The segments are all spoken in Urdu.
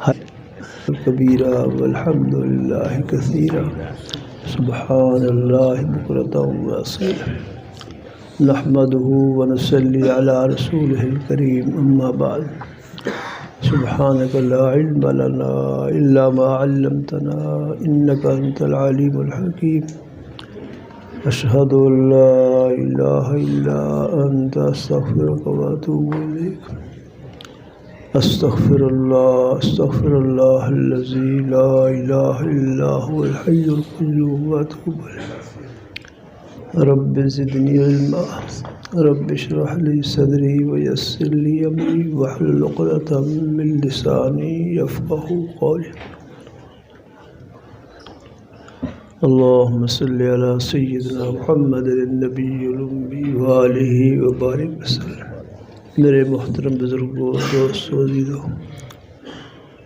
کبیرہ والحمد للہ کثیرہ سبحان اللہ بکرۃ واصیلا نحمدہ ونصلی علی رسولہ الکریم اما بعد سبحانک لا علم لنا الا ما علمتنا انک انت العلیم الحکیم اشہد ان لا الہ الا انت استغفرک واتوب الیک استغفر اللہ الذی لا الہ الا هو الحی القیوم واتوب الیہ رب زدنی علما رب اشرح لی صدری ویسر لی امری واحلل عقدۃ من لسانی یفقہوا قولی اللہم صلی علی سیدنا محمد النبی الامی وآلہ وبارک وسلم۔ میرے محترم بزرگوں، دوستوں، عزیزوں،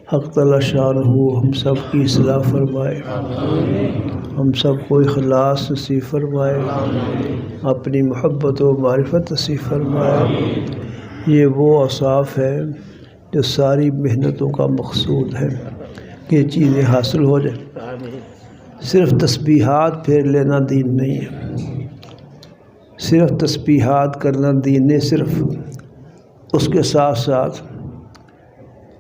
حق تعالی شانہ ہم سب کی اصلاح فرمائے، ہم سب کو اخلاص نصیب فرمائے، اپنی محبت و معرفت نصیب فرمائے۔ یہ وہ اوصاف ہے جو ساری محنتوں کا مقصود ہے کہ یہ چیزیں حاصل ہو جائیں۔ صرف تسبیحات پھیر لینا دین نہیں ہے، صرف تسبیحات کرنا دین نہیں، صرف اس کے ساتھ ساتھ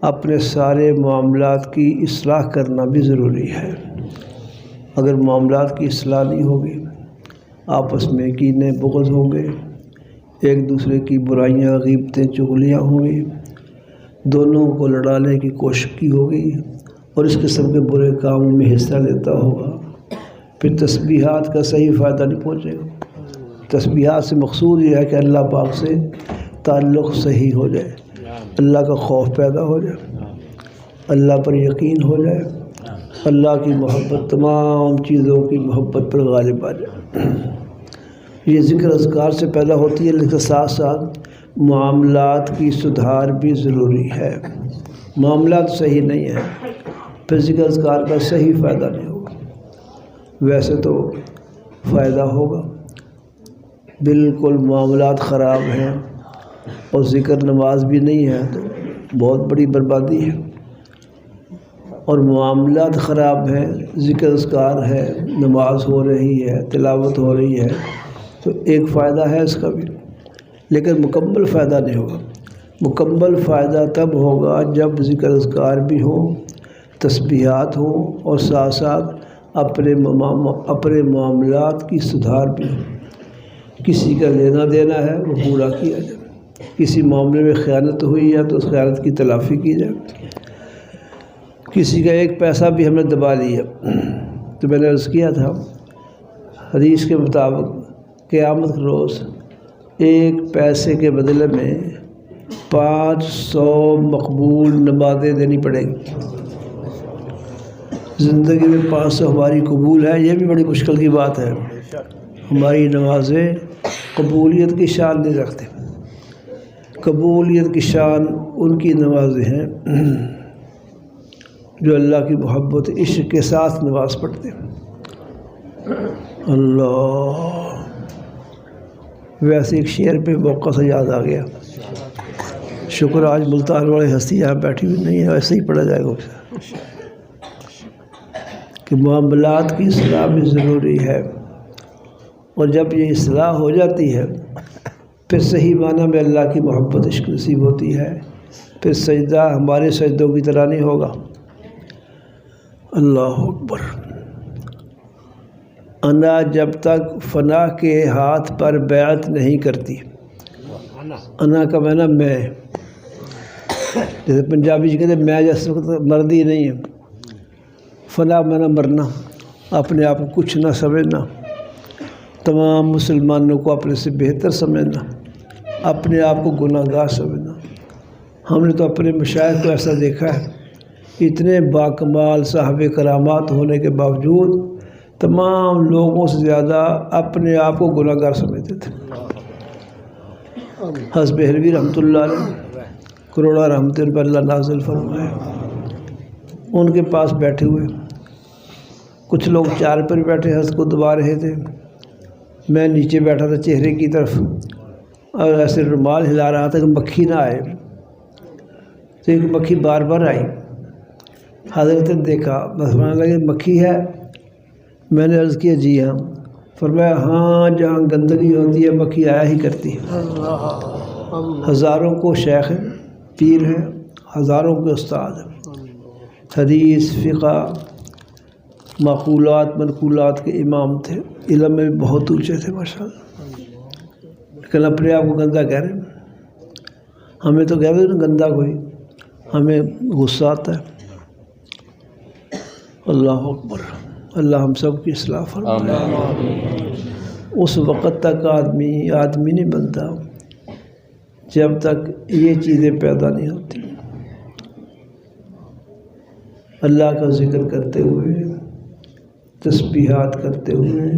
اپنے سارے معاملات کی اصلاح کرنا بھی ضروری ہے۔ اگر معاملات کی اصلاح نہیں ہوگی، آپس میں کینے بغض ہوں گے، ایک دوسرے کی برائیاں غیبتیں چغلیاں ہوں گی، دونوں کو لڑانے کی کوشش کی ہوگی اور اس قسم کے برے کاموں میں حصہ لیتا ہوگا، پھر تسبیحات کا صحیح فائدہ نہیں پہنچے گا۔ تسبیحات سے مقصود یہ ہے کہ اللہ پاک سے تعلق صحیح ہو جائے، اللہ کا خوف پیدا ہو جائے، اللہ پر یقین ہو جائے، اللہ کی محبت تمام چیزوں کی محبت پر غالب آ جائے۔ یہ ذکر اذکار سے پیدا ہوتی ہے، لیکن ساتھ ساتھ معاملات کی سدھار بھی ضروری ہے۔ معاملات صحیح نہیں ہیں، پھر ذکر اذکار کا صحیح فائدہ نہیں ہوگا۔ ویسے تو فائدہ ہوگا، بالکل معاملات خراب ہیں اور ذکر نماز بھی نہیں ہے تو بہت بڑی بربادی ہے، اور معاملات خراب ہیں، ذکر اذکار ہے، نماز ہو رہی ہے، تلاوت ہو رہی ہے، تو ایک فائدہ ہے اس کا بھی، لیکن مکمل فائدہ نہیں ہوگا۔ مکمل فائدہ تب ہوگا جب ذکر اذکار بھی ہوں، تسبیحات ہوں، اور ساتھ ساتھ اپنے معاملات کی سدھار بھی ہو۔ کسی کا لینا دینا ہے وہ پورا کیا جائے، کسی معاملے میں خیانت ہوئی ہے تو اس خیانت کی تلافی کی جائے، کسی کا ایک پیسہ بھی ہم نے دبا لیا تو میں نے عرض کیا تھا حدیث کے مطابق قیامت کے روز ایک پیسے کے بدلے میں 500 مقبول نمازیں دینی پڑے گی۔ زندگی میں 500 ہماری قبول ہے، یہ بھی بڑی مشکل کی بات ہے۔ ہماری نمازیں قبولیت کی شان نہیں رکھتے۔ قبولیت کی شان ان کی نمازیں ہیں جو اللہ کی محبت عشق کے ساتھ نماز پڑھتے ہیں۔ اللہ، ویسے ایک شعر پہ موقع سے یاد آ گیا، شکر آج ملتان والے ہستی یہاں بیٹھی ہوئی نہیں ہے، ایسے ہی پڑھا جائے گا کہ معاملات کی اصلاح بھی ضروری ہے، اور جب یہ اصلاح ہو جاتی ہے پھر صحیح معنی میں اللہ کی محبت عشق نصیب ہوتی ہے، پھر سجدہ ہمارے سجدوں کی طرح نہیں ہوگا۔ اللہ اکبر۔ انا جب تک فنا کے ہاتھ پر بیعت نہیں کرتی، انا کا معنی میں، جیسے پنجابی جی کہتے ہیں میں جیسے مردی نہیں ہے، فنا معنی مرنا، اپنے آپ کو کچھ نہ سمجھنا، تمام مسلمانوں کو اپنے سے بہتر سمجھنا، اپنے آپ کو گناہ گار سمجھنا۔ ہم نے تو اپنے مشائخ کو ایسا دیکھا ہے، اتنے باکمال صاحب کرامات ہونے کے باوجود تمام لوگوں سے زیادہ اپنے آپ کو گناہ گار سمجھتے تھے۔ حضرت بہلوی رحمۃ اللہ علیہ، کروڑا رحمت پر اللہ نازل فرمائے، ان کے پاس بیٹھے ہوئے کچھ لوگ چار پر بیٹھے حضرت کو دبا رہے تھے، میں نیچے بیٹھا تھا چہرے کی طرف، اور ایسے رومال ہلا رہا تھا کہ مکھی نہ آئے، تو ایک مکھی بار بار آئی، حضرت نے دیکھا، بس فرمانے لگے مکھی ہے؟ میں نے عرض کیا جی ہاں۔ فرمایا ہاں جہاں گندگی ہوتی ہے مکھی آیا ہی کرتی ہے۔ ہزاروں کو شیخ ہیں، پیر ہیں، ہزاروں کے استاد ہیں، حدیث، فقہ، معقولات منقولات کے امام تھے، علم میں بھی بہت اونچے تھے ماشاءاللہ، لیکن اپنے آپ کو گندا کہہ رہے ہیں۔ ہمیں تو کہہ رہے ہیں گندا کوئی، ہمیں غصہ آتا ہے۔ اللہ اکبر، اللہ ہم سب کی اصلاح فرمائے۔ اس وقت تک آدمی نہیں بنتا جب تک یہ چیزیں پیدا نہیں ہوتی۔ اللہ کا ذکر کرتے ہوئے، تسبیحات کرتے ہوئے،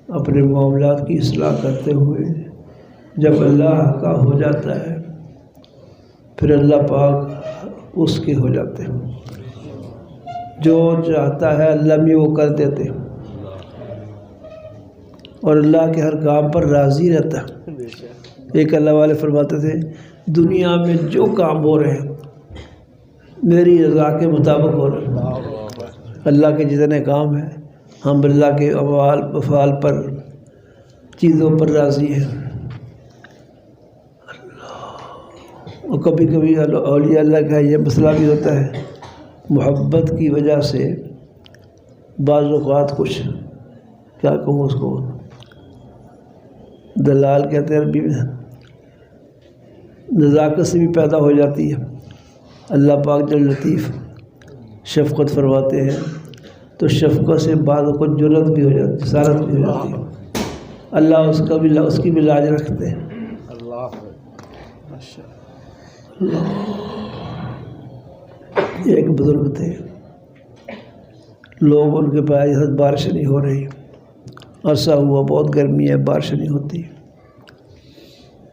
اپنے معاملات کی اصلاح کرتے ہوئے جب اللہ کا ہو جاتا ہے پھر اللہ پاک اس کے ہو جاتے ہیں۔ جو چاہتا ہے اللہ میں وہ کر دیتے ہیں، اور اللہ کے ہر کام پر راضی رہتا ہے۔ ایک اللہ والے فرماتے تھے دنیا میں جو کام ہو رہے ہیں میری رضا کے مطابق ہو رہے ہیں۔ اللہ کے جتنے کام ہیں ہم اللہ کے افعال پر، چیزوں پر راضی ہیں۔ اور کبھی کبھی اولیاء اللہ کا یہ مسئلہ بھی ہوتا ہے، محبت کی وجہ سے بعض اوقات کچھ کیا کہوں اس کو، دلال کہتے ہیں عربی میں، نزاکت سے بھی پیدا ہو جاتی ہے۔ اللہ پاک جل لطیف شفقت فرماتے ہیں تو شفقت سے بعض کو جرت بھی ہو جاتی ہے، جسارت بھی ہو جاتی ہے۔ اللہ اس کی بھی لاج رکھتے ہیں۔ ایک بزرگ تھے، لوگ ان کے پاس بارش نہیں ہو رہی، عرصہ ہوا بہت گرمی ہے، بارش نہیں ہوتی۔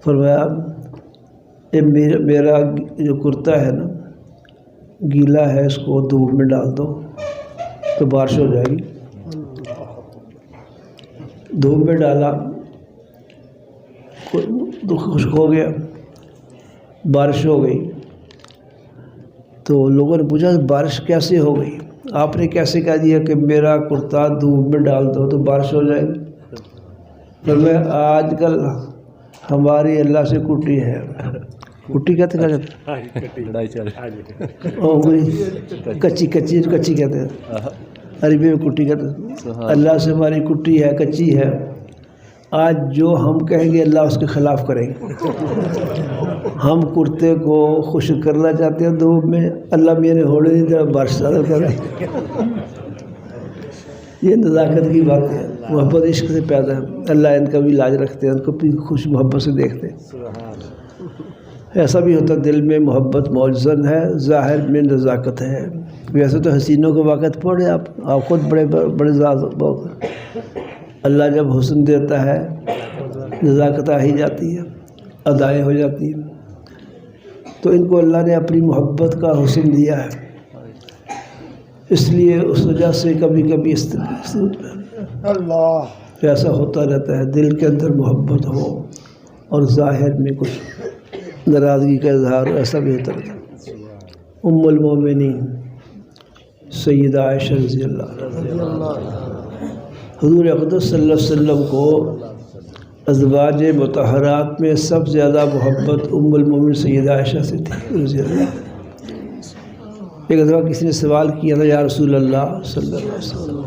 فرمایا میرا جو کرتا ہے نا گیلا ہے، اس کو دھوپ میں ڈال دو تو بارش ہو جائے گی۔ دھوپ میں ڈالا تو خشک ہو گیا، بارش ہو گئی۔ تو لوگوں نے پوچھا بارش کیسے ہو گئی؟ آپ نے کیسے کہہ دیا کہ میرا کرتا دھوپ میں ڈال دو تو بارش ہو جائے گی؟ فرمایا آج کل ہماری اللہ سے کٹی ہے، کٹی کہتے ہیں، کچی کہتے ہیں، عربی میں کٹی کہتے ہیں۔ اللہ سے ہماری کٹی ہے، کچی ہے۔ آج جو ہم کہیں گے اللہ اس کے خلاف کریں گے۔ ہم کرتے کو خشک کرنا چاہتے ہیں دھوپ میں، اللہ میرے ہونے نہیں دے بارش زیادہ کر رہے ہیں۔ یہ نزاکت کی بات ہے، محبت عشق سے پیدا ہے۔ اللہ ان کا بھی لاج رکھتے ہیں، ان کو بھی خوش محبت سے دیکھتے ہیں۔ ایسا بھی ہوتا ہے دل میں محبت موجزن ہے، ظاہر میں نزاکت ہے۔ ویسے تو حسینوں کے وقت پڑھے آپ خود بڑے ذات، اللہ جب حسن دیتا ہے نزاکت آ ہی جاتی ہے، ادائیں ہو جاتی ہیں۔ تو ان کو اللہ نے اپنی محبت کا حسن دیا ہے، اس لیے اس وجہ سے کبھی کبھی ایسا ہوتا رہتا ہے دل کے اندر محبت ہو اور ظاہر میں کچھ ناراضگی کا اظہار ہو، ایسا بھی ہوتا رہتا ہے۔ ام المومنین سیدہ عائشہ رضی اللہ، حضور اقدس صلی اللہ علیہ وسلم کو ازواج مطہرات میں سب سے زیادہ محبت ام المومنین سیدہ عائشہ سے تھی رضی اللہ۔ ایک دفعہ کسی نے سوال کیا تھا یا رسول اللہ صلی اللہ علیہ وسلم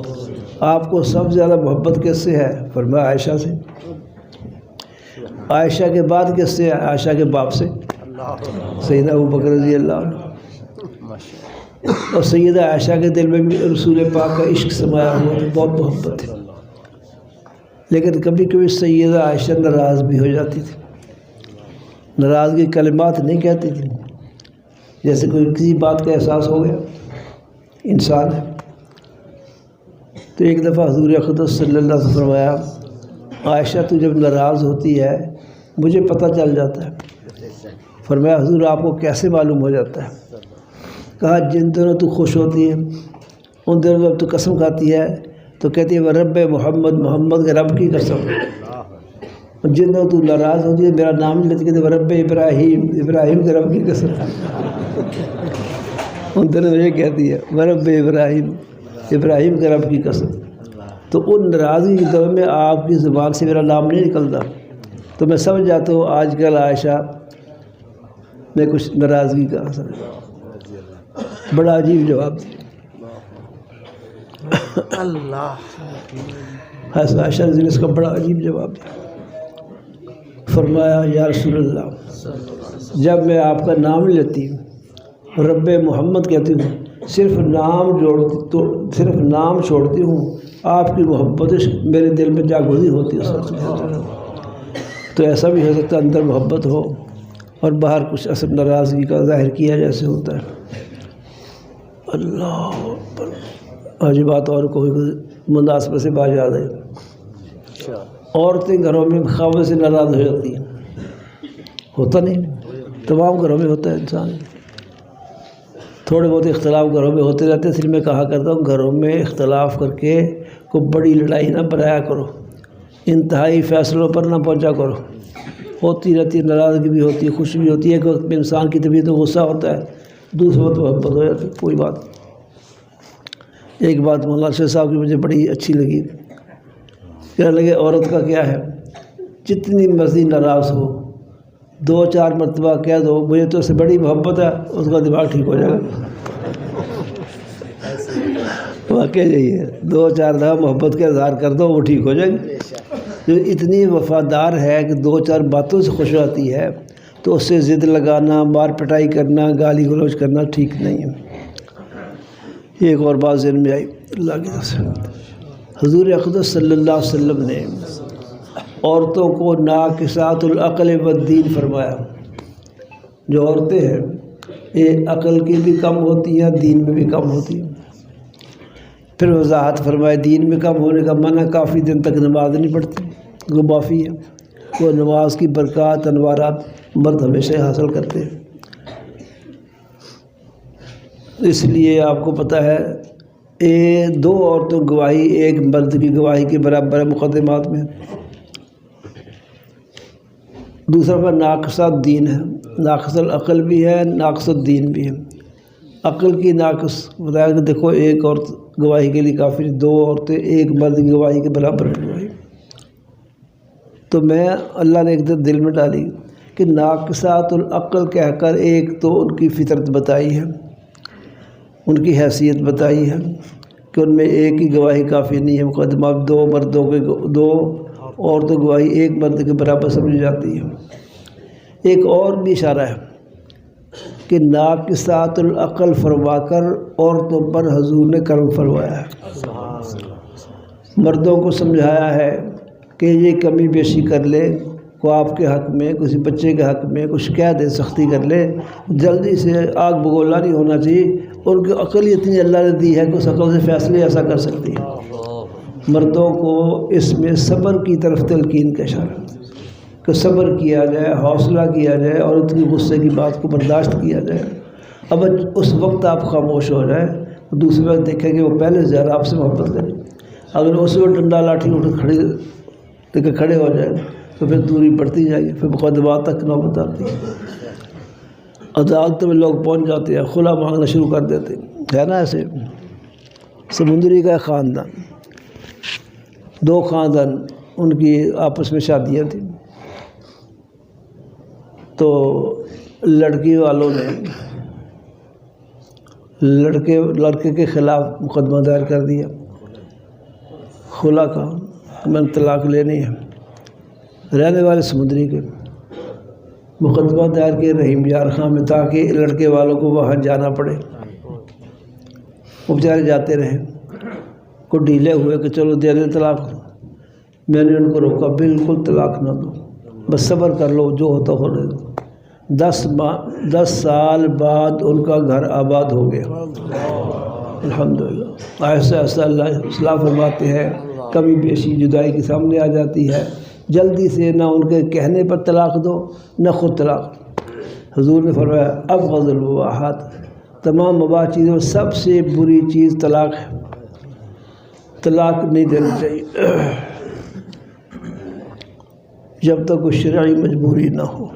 آپ کو سب سے زیادہ محبت کس سے ہے؟ فرمایا عائشہ سے۔ عائشہ کے بعد کس سے؟ عائشہ کے باپ سے، سیدنا ابوبکر رضی اللہ عنہ۔ اور سیدہ عائشہ کے دل میں بھی رسول پاک کا عشق سمایا ہوا تھا، بہت محبت تھی۔ لیکن کبھی کبھی سیدہ عائشہ ناراض بھی ہو جاتی تھی، ناراضگی کلمات نہیں کہتی تھی، جیسے کوئی کسی بات کا احساس ہو گیا، انسان ہے۔ تو ایک دفعہ حضور اقدس صلی اللہ علیہ وسلم فرمایا عائشہ تو جب ناراض ہوتی ہے مجھے پتہ چل جاتا ہے۔ فرمایا حضور آپ کو کیسے معلوم ہو جاتا ہے؟ کہا جن دنوں تو خوش ہوتی ہے ان دنوں جب تو قسم کھاتی ہے تو کہتی ہے وہ رب محمد کے رب کی قسم۔ جن دنوں تو ناراض ہوتی ہے میرا نام نہیں لیتی، کہتے وہ رب ابراہیم کے رب کی قسم۔ ان دنوں یہ کہتی ہے رب ابراہیم، ابراہیم کے رب کی قسم۔ تو ان ناراضگی کی دور میں آپ کی زبان سے میرا نام نہیں نکلتا، تو میں سمجھ جاتا ہوں آج کل عائشہ میں کچھ ناراضگی کا اثر ہے۔ بڑا عجیب جواب دیا اللہ، عائشہ رضی اللہ عنہا کا بڑا عجیب جواب دیا۔ فرمایا یا رسول اللہ، جب میں آپ کا نام لیتی رب محمد کہتی ہوں، صرف نام چھوڑتی ہوں، آپ کی محبت میرے دل میں جاگزی ہوتی ہے۔ تو ایسا بھی ہو سکتا ہے اندر محبت ہو اور باہر کچھ اثر ناراضگی کا ظاہر کیا جیسے ہوتا ہے۔ اللہ اکبر۔ آج بات اور کوئی مناسبت سے بات یاد ہے، عورتیں گھروں میں خاوند سے ناراض ہو جاتی ہیں، ہوتا نہیں، تمام گھروں میں ہوتا ہے انسان، تھوڑے بہت اختلاف گھروں میں ہوتے رہتے ہیں، اس لیے میں کہا کرتا ہوں گھروں میں اختلاف کر کے کوئی بڑی لڑائی نہ بنایا کرو، انتہائی فیصلوں پر نہ پہنچا کرو، ہوتی رہتی ہے، ناراضگی بھی ہوتی ہے، خوشی بھی ہوتی ہے، ایک وقت میں انسان کی طبیعت غصہ ہوتا ہے، دوسرے وقت محبت ہو جاتی ہے، کوئی بات۔ ایک بات مولانا شاہ صاحب کی مجھے بڑی اچھی لگی، کہنے لگے عورت کا کیا ہے، جتنی مرضی ناراض ہو 2-4 مرتبہ کہہ دو مجھے تو اس سے بڑی محبت ہے، اس کا دماغ ٹھیک ہو جائے گا۔ واقعی یہی ہے، 2-4 دفعہ محبت کا اظہار کر دو وہ ٹھیک ہو جائے گی۔ جو اتنی وفادار ہے کہ 2-4 باتوں سے خوش ہوتی ہے تو اس سے ضد لگانا، مار پٹائی کرنا، گالی گلوچ کرنا ٹھیک نہیں ہے۔ ایک اور بات ذہن میں آئی اللہ کی طرف سے، حضور اقدس صلی اللہ علیہ وسلم نے عورتوں کو ناقصات العقل والدین فرمایا۔ جو عورتیں ہیں یہ عقل کی بھی کم ہوتی ہیں، دین میں بھی کم ہوتی ہیں۔ پھر وضاحت فرمائے دین میں کم ہونے کا معنی کافی دن تک نماز نہیں پڑھتی، وہ معافی ہے، وہ نماز کی برکات انوارات مرد ہمیشہ حاصل کرتے ہیں۔ اس لیے آپ کو پتہ ہے 2 عورتوں گواہی ایک مرد کی گواہی کے برابر ہے مقدمات میں۔ دوسرا پر ناقص دین ہے، ناقص العقل بھی ہے، ناقص الدین بھی ہے۔ عقل کی ناقص بتایا کہ دیکھو ایک عورت گواہی کے لیے کافی، 2 عورتیں ایک مرد کی گواہی کے برابر ہے گواہی۔ تو میں اللہ نے ایک دل میں ڈالی کہ ناقصات العقل کہہ کر ایک تو ان کی فطرت بتائی ہے، ان کی حیثیت بتائی ہے کہ ان میں ایک ہی گواہی کافی نہیں ہے، مقدمات 2 مردوں کے 2 عورتوں گواہی ایک مرد کے برابر سمجھی جاتی ہے۔ ایک اور بھی اشارہ ہے کہ ناقصات العقل فرما کر عورتوں پر حضور نے کرم فرمایا ہے، مردوں کو سمجھایا ہے کہ یہ کمی بیشی کر لے، کو آپ کے حق میں کسی بچے کے حق میں کچھ کہہ دے، سختی کر لے، جلدی سے آگ بگولا نہیں ہونا چاہیے۔ ان کی عقل اتنی اللہ نے دی ہے کہ اس عقل سے فیصلے ایسا کر سکتی ہے۔ مردوں کو اس میں صبر کی طرف تلقین کا اشارہ کہ صبر کیا جائے، حوصلہ کیا جائے اور ان کی غصے کی بات کو برداشت کیا جائے۔ اب اس وقت آپ خاموش ہو جائیں تو دوسری وقت دیکھیں کہ وہ پہلے زیادہ آپ سے محبت کریں، اگر اس وقت ڈنڈا لاٹھی اٹھ کھڑے ہو جائیں تو پھر دوری بڑھتی جائے گی، پھر مقدمات تک نوبت آتی ہے، عدالت میں لوگ پہنچ جاتے ہیں، خلا مانگنا شروع کر دیتے ہیں، ہے نا۔ ایسے سمندری کا خاندان، 2 خاندان ان کی آپس میں شادیاں تھیں، تو لڑکی والوں نے لڑکے کے خلاف مقدمہ دائر کر دیا، خلا کا، میں طلاق لینی ہے۔ رہنے والے سمندری کے مقدمہ دائر کے رحیم یار خان میں، تاکہ لڑکے والوں کو وہاں جانا پڑے، وہ بیچارے جاتے رہے، کو ڈھیلے ہوئے کہ چلو دے دیں طلاق۔ میں نے ان کو روکا، بالکل طلاق نہ دو، بس صبر کر لو، جو ہوتا ہو رہے دو۔ 10 سال بعد ان کا گھر آباد ہو گیا، الحمدللہ۔ ایسا ایسا اللہ اصلاح فرماتے ہیں، کمی بیشی جدائی کے سامنے آ جاتی ہے، جلدی سے نہ ان کے کہنے پر طلاق دو نہ خود طلاق۔ حضور نے فرمایا ابغض الواحات، تمام مباح چیزوں سب سے بری چیز طلاق ہے، طلاق نہیں دینی چاہیے جب تک کوئی شرعی مجبوری نہ ہو۔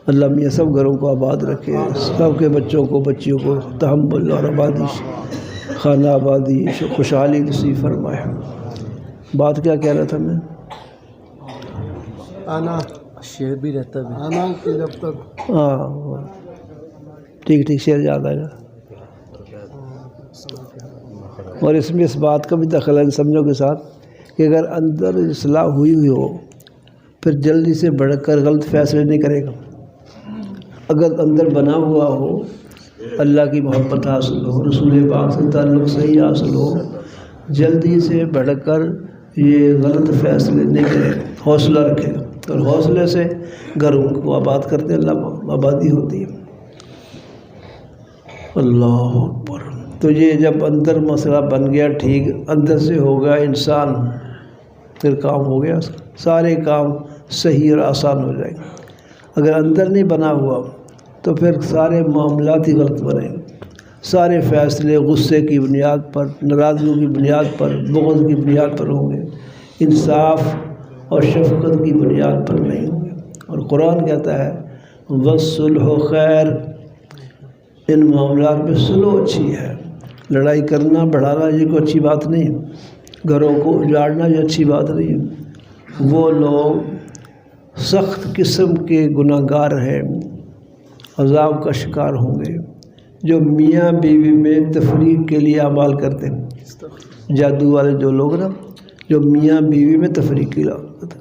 اللہ میاں سب گھروں کو آباد رکھے، سب کے بچوں کو بچیوں کو تحمل اور آبادی، خانہ آبادی، خوشحالی نصیب فرمائے۔ بات کیا کہہ رہا تھا میں؟ آنا شعر بھی رہتا ہے آنا کہ جب تک ہاں ٹھیک شعر یاد آئے گا۔ اور اس میں اس بات کا بھی دخل ہے سمجھو کے ساتھ کہ اگر اندر اصلاح ہوئی ہو پھر جلدی سے بڑھ کر غلط فیصلے نہیں کرے گا۔ اگر اندر بنا ہوا ہو، اللہ کی محبت حاصل ہو، رسول پاک سے تعلق صحیح حاصل ہو، جلدی سے بڑھ کر یہ غلط فیصلے نہیں کرے، حوصلہ رکھے گا، اور حوصلے سے گھروں کو آباد کرتے اللہ آبادی ہوتی ہے۔ اللہ اکبر۔ تو یہ جب اندر مسئلہ بن گیا ٹھیک، اندر سے ہوگا انسان، پھر کام ہو گیا، سارے کام صحیح اور آسان ہو جائیں گے۔ اگر اندر نہیں بنا ہوا تو پھر سارے معاملات ہی غلط بنیں گے، سارے فیصلے غصے کی بنیاد پر، ناراضگیوں کی بنیاد پر، بغض کی بنیاد پر ہوں گے، انصاف اور شفقت کی بنیاد پر نہیں ہوں گے۔ اور قرآن کہتا ہے وَالصُّلْحُ خیر، ان معاملات میں صلح اچھی ہے۔ لڑائی کرنا بڑھانا یہ کوئی اچھی بات نہیں، گھروں کو اجاڑنا یہ اچھی بات نہیں۔ وہ لوگ سخت قسم کے گناہ گار ہیں، عذاب کا شکار ہوں گے، جو میاں بیوی میں تفریق کے لیے اعمال کرتے ہیں۔ جادو والے جو لوگ نا، جو میاں بیوی میں تفریق کی،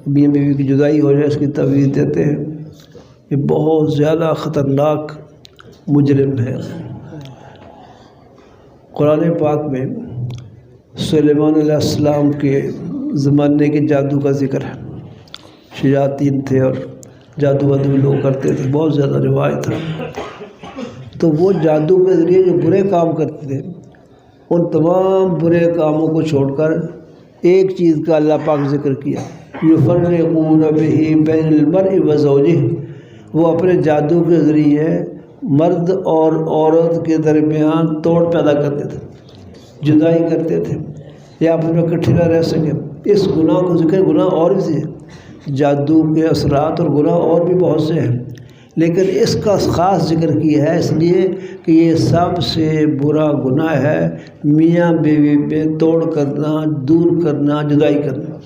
میاں بیوی کی جدائی ہو جائے اس کی تویز دیتے ہیں، یہ بہت زیادہ خطرناک مجرم ہے۔ قرآن پاک میں سلیمان علیہ السلام کے زمانے کے جادو کا ذکر ہے، شیاطین تھے اور جادو وادو لوگ کرتے تھے، بہت زیادہ روایت ہے۔ تو وہ جادو کے ذریعے جو برے کام کرتے تھے، ان تمام برے کاموں کو چھوڑ کر ایک چیز کا اللہ پاک ذکر کیا، یفرقون بہ بین المرء وزوجہ، وہ اپنے جادو کے ذریعے مرد اور عورت کے درمیان توڑ پیدا کرتے تھے، جدائی کرتے تھے، یا آپس میں اکٹھے نہ رہ سکے۔ اس گناہ کو ذکر، گناہ اور بھی سے جادو کے اثرات اور گناہ اور بھی بہت سے ہیں، لیکن اس کا خاص ذکر کیا ہے اس لیے کہ یہ سب سے برا گناہ ہے، میاں بیوی میں توڑ کرنا، دور کرنا، جدائی کرنا۔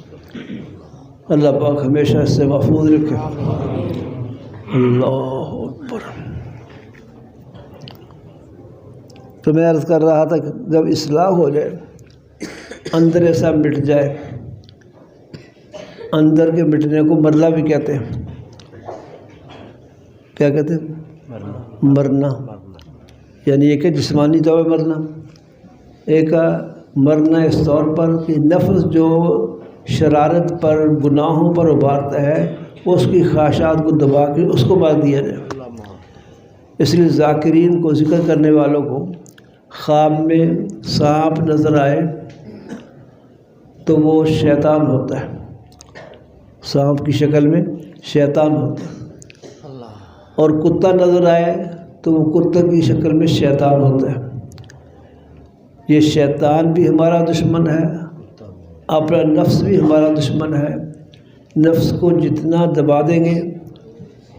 اللہ پاک ہمیشہ اس سے محفوظ رکھے۔ اللہ اکبر۔ تو میں عرض کر رہا تھا کہ جب اصلاح ہو جائے، اندر ایسا مٹ جائے، اندر کے مٹنے کو مرنا بھی کہتے ہیں۔ کیا کہتے ہیں؟ مرنا، یعنی ایک ہے جسمانی طور پر مرنا، ایک مرنا اس طور پر کہ نفس جو شرارت پر، گناہوں پر ابھارتا ہے، اس کی خواہشات کو دبا کے اس کو مار دیا جائے۔ اس لیے ذاکرین کو، ذکر کرنے والوں کو خواب میں سانپ نظر آئے تو وہ شیطان ہوتا ہے، سانپ کی شکل میں شیطان ہوتا ہے، اور کتا نظر آئے تو وہ کتے کی شکل میں شیطان ہوتا ہے۔ یہ شیطان بھی ہمارا دشمن ہے، اپنا نفس بھی ہمارا دشمن ہے۔ نفس کو جتنا دبا دیں گے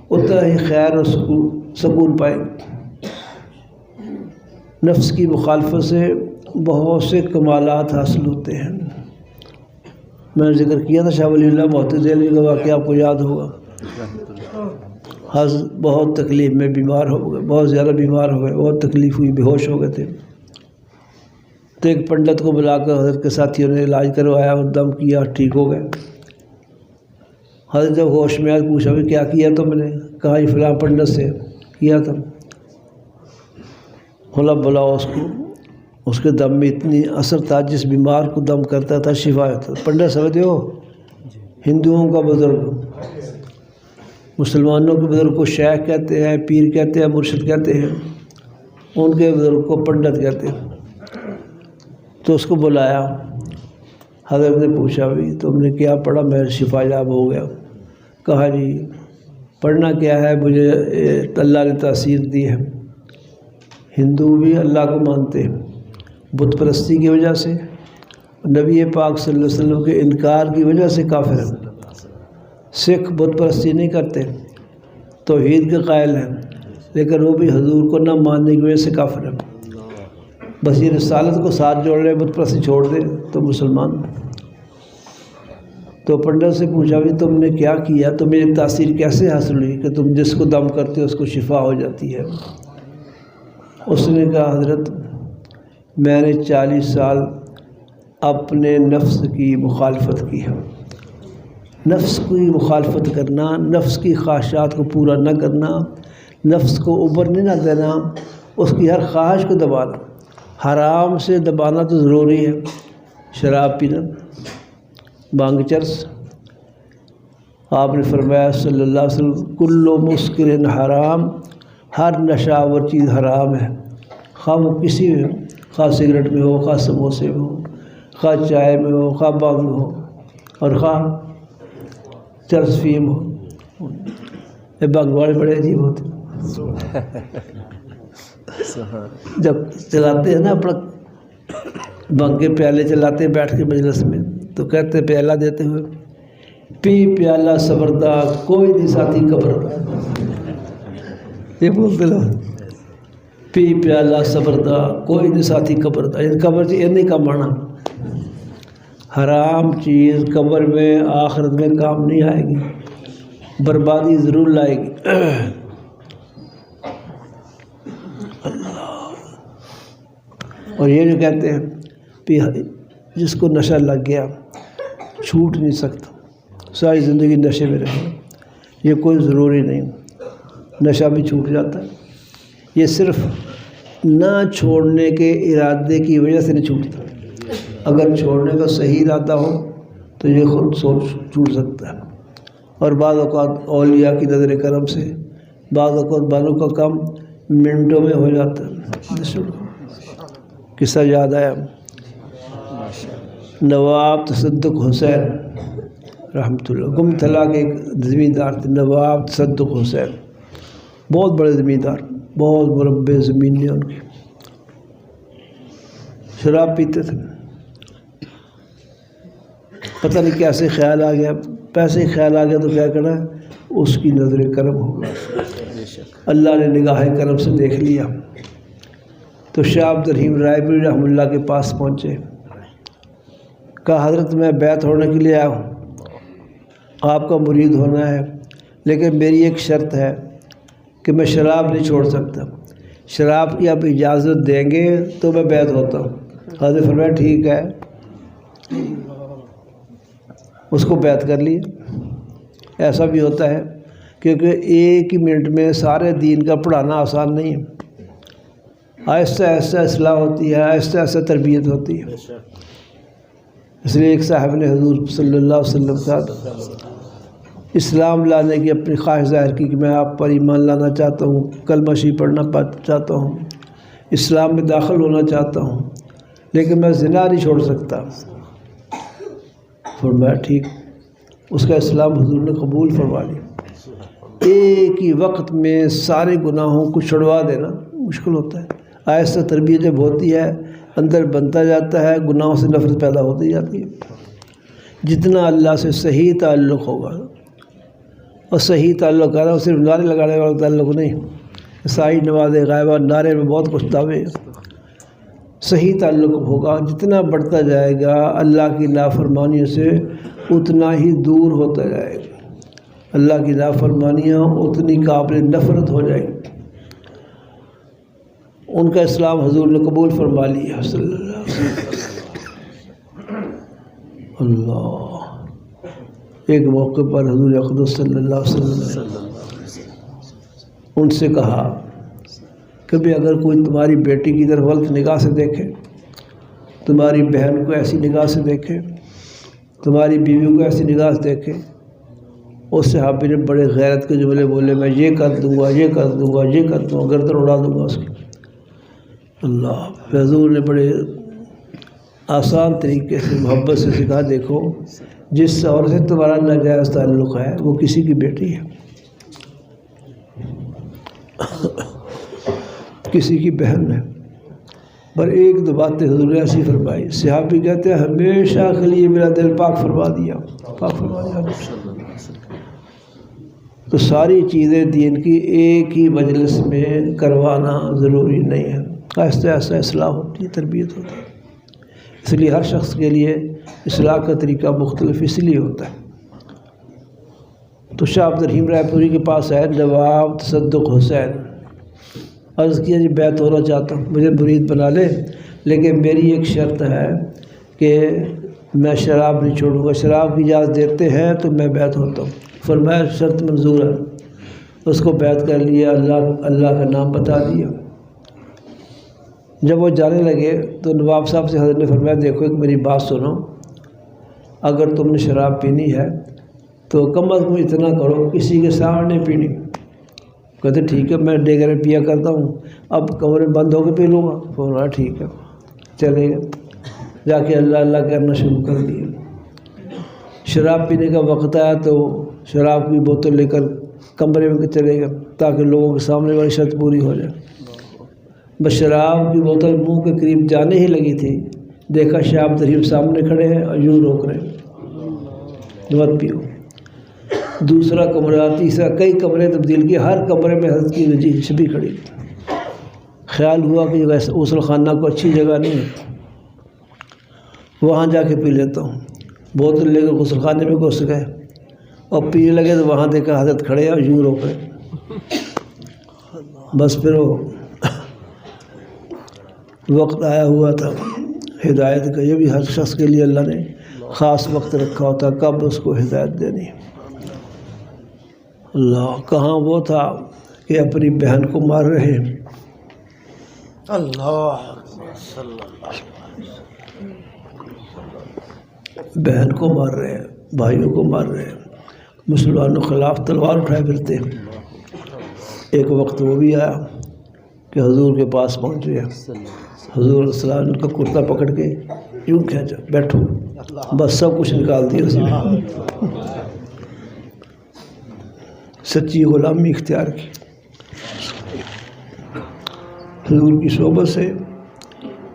اتنا ہی خیر اور سکون پائیں گے۔ نفس کی مخالفت سے بہت سے کمالات حاصل ہوتے ہیں۔ میں نے ذکر کیا تھا شاہ ولی اللہ معتزلی کا واقعہ، آپ کو یاد ہوگا۔ حضرت بہت تکلیف میں بیمار ہو گئے، بہت زیادہ بیمار ہو گئے، بہت تکلیف ہوئی، بے ہوش ہو گئے تھے۔ تو ایک پنڈت کو بلا کر حضرت کے ساتھیوں نے علاج کروایا اور دم کیا، ٹھیک ہو گئے۔ حضرت جب ہوش میں آئے پوچھا بھی کیا کیا تم نے؟ کہا یہ فلاں پنڈت سے کیا تھا۔ بولا بلاؤ اس کو، اس کے دم میں اتنی اثر تھا، جس بیمار کو دم کرتا تھا شفا ہوتا تھا۔ پنڈت سمجھتے ہو؟ ہندوؤں کا بزرگ، مسلمانوں کے بزرگ کو شیخ کہتے ہیں، پیر کہتے ہیں، مرشد کہتے ہیں، ان کے بزرگ کو پنڈت کہتے ہیں۔ تو اس کو بلایا، حضرت نے پوچھا بھی تم نے کیا پڑھا؟ میں شفا یاب ہو گیا۔ کہا جی پڑھنا کیا ہے، مجھے اللہ نے تاثیر دی ہے۔ ہندو بھی اللہ کو مانتے ہیں، بت پرستی کی وجہ سے، نبی پاک صلی اللہ علیہ وسلم کے انکار کی وجہ سے کافر ہیں۔ سکھ بت پرستی نہیں کرتے، توحید کے قائل ہیں، لیکن وہ بھی حضور کو نہ ماننے کی وجہ سے کافر ہے۔ بس یہ رسالت کو ساتھ جوڑ لے، بت پرستی چھوڑ دے تو مسلمان۔ تو پنڈت سے پوچھا بھی تم نے کیا کیا، تمہیں یہ تاثیر کیسے حاصل ہوئی کہ تم جس کو دم کرتے ہو اس کو شفا ہو جاتی ہے؟ اس نے کہا حضرت میں نے 40 سال اپنے نفس کی مخالفت کی ہے۔ نفس کی مخالفت کرنا، نفس کی خواہشات کو پورا نہ کرنا، نفس کو ابھرنے نہ دینا، اس کی ہر خواہش کو دبانا، حرام سے دبانا تو ضروری ہے۔ شراب پینا، بانگ چرس، آپ نے فرمایا صلی اللہ علیہ وسلم کل مسکر حرام، ہر نشہ آور چیز حرام ہے، خواہ وہ کسی میں ہو، خواہ سگریٹ میں ہو، خواہ سموسے میں ہو، خواہ چائے میں ہو، خواہ بانگ میں ہو، اور خواہ چرس فیم ہو۔ یہ بانگ والے بڑے عجیب ہوتے ہیں، جب چلاتے ہیں نا اپنا بانگ کے پیالے چلاتے ہیں بیٹھ کے مجلس میں، تو کہتے پیالہ دیتے ہوئے پی پیالہ صبردہ کوئی نہیں ساتھی قبر، یہ بولتے لوگ پی پیالہ صبردہ کوئی نہیں ساتھی قبر دا۔ قبر نہیں کا مانا حرام چیز قبر میں آخرت میں کام نہیں آئے گی، بربادی ضرور لائے گی۔ اور یہ جو کہتے ہیں جس کو نشہ لگ گیا چھوٹ نہیں سکتا، ساری زندگی نشے میں رہے، یہ کوئی ضروری نہیں، نشہ بھی چھوٹ جاتا ہے۔ یہ صرف نہ چھوڑنے کے ارادے کی وجہ سے نہیں چھوٹتا، اگر چھوڑنے کا صحیح ارادہ ہو تو یہ خود چھوٹ سکتا ہے۔ اور بعض اوقات اولیاء کی نظر کرم سے بعض اوقات بالوں کا کام منٹوں میں ہو جاتا ہے۔ قصہ یاد آیا، نواب تصدق حسین رحمۃ اللہ گمتھلا کے ایک زمیندار تھے، نواب تصدق حسین، بہت بڑے زمیندار، بہت مربع زمین نے ان کی، شراب پیتے تھے، پتہ نہیں کیسے خیال آ گیا، پیسے خیال آ گیا تو کیا کرنا ہے، اس کی نظر کرم ہوگا، اللہ نے نگاہ کرم سے دیکھ لیا۔ تو شاہ عبد الرحیم رائے پوری رحمۃ اللہ کے پاس پہنچے، کہا حضرت میں بیعت ہونے کے لیے آیا ہوں، آپ کا مرید ہونا ہے، لیکن میری ایک شرط ہے کہ میں شراب نہیں چھوڑ سکتا، شراب کی آپ اجازت دیں گے تو میں بیعت ہوتا ہوں۔ حضرت فرمایا ٹھیک ہے، اس کو بیعت کر لی۔ ایسا بھی ہوتا ہے کیونکہ ایک ہی منٹ میں سارے دین کا پڑھانا آسان نہیں ہے، آہستہ آہستہ اصلاح ہوتی ہے، آہستہ آہستہ تربیت ہوتی ہے۔ اس لیے ایک صاحب نے حضور صلی اللہ علیہ وسلم کا اسلام لانے کی اپنی خواہش ظاہر کی کہ میں آپ پر ایمان لانا چاہتا ہوں، کلمہ شریف پڑھنا چاہتا ہوں، اسلام میں داخل ہونا چاہتا ہوں، لیکن میں زنا نہیں چھوڑ سکتا۔ فرمایا ٹھیک، اس کا اسلام حضور نے قبول فرما لیا۔ ایک ہی وقت میں سارے گناہوں کو چھڑوا دینا مشکل ہوتا ہے، آہستہ تربیت جب ہوتی ہے اندر بنتا جاتا ہے، گناہوں سے نفرت پیدا ہوتی جاتی ہے۔ جتنا اللہ سے صحیح تعلق ہوگا، اور صحیح تعلق ہے نا صرف نعرے لگانے والا تعلق نہیں، ساری نماز غائبہ نعرے میں بہت کچھ دعوے، صحیح تعلق ہوگا، جتنا بڑھتا جائے گا اللہ کی نافرمانیوں سے اتنا ہی دور ہوتا جائے گا، اللہ کی نافرمانیاں اتنی قابل نفرت ہو جائے گی۔ ان کا اسلام حضور نے قبول فرما لیا صلی اللہ علیہ وسلم۔ اللہ، ایک موقع پر حضور اقدس صلی اللہ علیہ وسلم نے ان سے کہا کہ بھی اگر کوئی تمہاری بیٹی کی طرف غلط نگاہ سے دیکھے، تمہاری بہن کو ایسی نگاہ سے دیکھے، تمہاری بیوی کو ایسی نگاہ سے دیکھے، اس صحابی نے بڑے غیرت کے جملے بولے، میں یہ کر دوں گا، یہ کر دوں گا، یہ کر دوں گا، گردن اڑا دوں گا اس کی۔ اللہ، حضور نے بڑے آسان طریقے سے محبت سے سکھا، دیکھو جس عورت سے تمہارا ناجائز تعلق ہے وہ کسی کی بیٹی ہے، کسی کی بہن ہے۔ پر ایک دو باتیں حضور نے ایسی فرمائی، صحابی کہتے ہیں ہمیشہ کے لیے میرا دل پاک فرما دیا، پاک فرما دیا۔ تو ساری چیزیں دین کی ایک ہی مجلس میں کروانا ضروری نہیں ہے، آہستہ آہستہ اصلاح ہوتی ہے، تربیت ہوتی ہے۔ اس لیے ہر شخص کے لیے اصلاح کا طریقہ مختلف اس لیے ہوتا ہے۔ تو شاہ عبد الرحیم رائے پوری کے پاس آئے نواب تصدق حسین، عرض کیا جی بیعت ہونا چاہتا ہوں، مجھے مرید بنا لے، لیکن میری ایک شرط ہے کہ میں شراب نہیں چھوڑوں گا، شراب کی اجازت دیتے ہیں تو میں بیعت ہوتا ہوں۔ فرمایا شرط منظور ہے، اس کو بیعت کر لیا، اللہ کا نام بتا دیا۔ جب وہ جانے لگے تو نواب صاحب سے حضرت نے فرمایا دیکھو ایک میری بات سنو، اگر تم نے شراب پینی ہے تو کم از کم اتنا کرو کسی کے سامنے پینی۔ کہتے ٹھیک ہے، میں ڈیگے میں پیا کرتا ہوں، اب کمرے بند ہو کے پی لوں گا۔ فرمایا ٹھیک ہے، چلے گئے، جا کے اللہ اللہ کرنا شروع کر دیا۔ شراب پینے کا وقت آیا تو شراب کی بوتل لے کر کمرے میں چلے گئے تاکہ لوگوں کے سامنے والی شرط پوری ہو جائے۔ بس شراب کی بوتل منہ کے قریب جانے ہی لگی تھی، دیکھا شاہ عبد الرحیم سامنے کھڑے ہیں اور یوں روک رہے ہیں مت پیو۔ دوسرا کمرہ، تیسرا، کئی کمرے تبدیل کیے، ہر کمرے میں حضرت کی رجیش بھی کھڑی۔ خیال ہوا کہ غسل خانہ کو اچھی جگہ نہیں ہے، وہاں جا کے پی لیتا ہوں۔ بوتل لے کر غسل خانے میں گھس گئے اور پینے لگے تو وہاں دیکھا حضرت کھڑے ہیں اور یوں روک رہے۔ بس پھر وہ وقت آیا ہوا تھا ہدایت کا، یہ بھی ہر شخص کے لیے اللہ نے خاص وقت رکھا ہوتا کب اس کو ہدایت دینی۔ اللہ کہاں وہ تھا کہ اپنی بہن کو مار رہے ہیں، بہن کو مار رہے ہیں، بھائیوں کو مار رہے ہیں، مسلمانوں کے خلاف تلوار اٹھائے پھرتے ہیں۔ ایک وقت وہ بھی آیا کہ حضور کے پاس پہنچے، حضور علیہ السلام نے ان کا کرتا پکڑ کے یوں کھینچا، بیٹھو، بس سب کچھ نکال دیا اس نے، سچی غلامی اختیار کی۔ حضور کی صحبت سے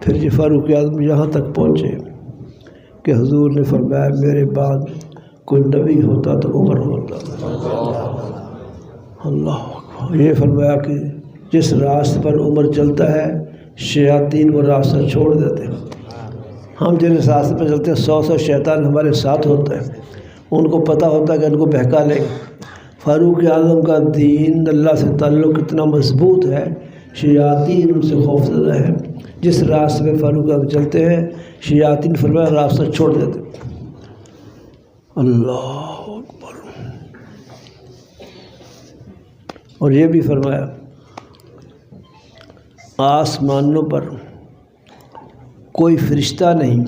پھر یہ فاروق اعظم یہاں تک پہنچے کہ حضور نے فرمایا میرے بعد کوئی نبی ہوتا تو عمر ہوتا۔ اللہ اکبر۔ یہ فرمایا کہ جس راستے پر عمر چلتا ہے شیاطین وہ راستہ چھوڑ دیتے ہیں۔ ہم جس راستے پر چلتے ہیں 100 شیطان ہمارے ساتھ ہوتا ہے، ان کو پتہ ہوتا ہے کہ ان کو بہکا لیں گے۔ فاروق اعظم کا دین اللہ سے تعلق اتنا مضبوط ہے، شیاطین ان سے خوفزدہ ہے۔ جس راستے پہ فاروق اعظم چلتے ہیں شیاطین فرمایا راستہ چھوڑ دیتے۔ اللہ اکبر۔ اور یہ بھی فرمایا آسمانوں پر کوئی فرشتہ نہیں